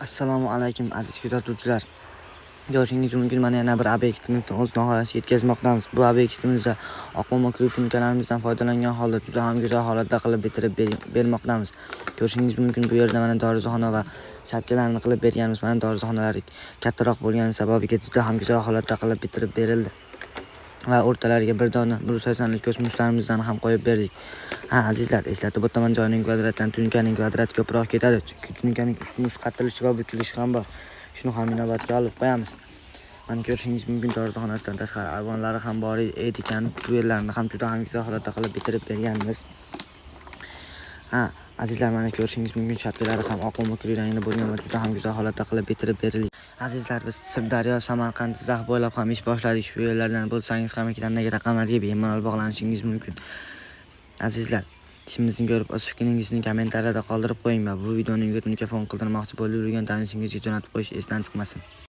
Assalomu alaykum aziz kuzatuvchilar. Ko'rishingiz mumkin, mana yana bir obyektimizni o'z nihoyasiga yetkazmoqdamiz. Bu obyektimizda oqma kryptovalyutalarimizdan foydalangan holda juda ham go'zal holatda qilib bitirib bermoqdamiz. Ko'rishingiz mumkin, bu yerda mana dorixona va shapkalarni qilib berganmiz. Mana dorixonalar kattaroq bo'lgani sababiga juda ham go'zal holatda qilib bitirib berildi. Va o'rtalariga bir dona 180lik kosmoslarimizdan ham qo'yib berdik. Azizlar, eslatib o'taman, joyning kvadratdan tuynkaning kvadrati ko'proq ketadi, chunki tuynkaning ustun qatilishi va bukilishi ham bor. Shuni ham inobatga olib qo'yamiz. Mana ko'rishingiz mumkin, dorixonasidan tashqari ayvonlari ham bor ekan. Bu yerlarni ham juda ham go'zal holatda qilib bitirib berganmiz. Azizlar, mana ko'rishingiz mumkin, shapkalari ham oq va ko'k rangda bo'lgan va juda ham go'zal holatda qilib bitirib berildi. Azizlar, biz Sirdaryo, Samarqand, Jizzax bo'ylab ham ish boshladik. Shu yerlardan bo'lsangiz ham ekrandagi raqamlarga bemalol bog'lanishingiz mumkin. Azizlar, ishimizni ko'rib o'z fikringizni kommentariyada qoldirib qo'ying va bu videoning YouTube'ga telefon qildirmoqchi bo'lib yurgan tanishingizga jo'natib qo'yish esdan chiqmasin.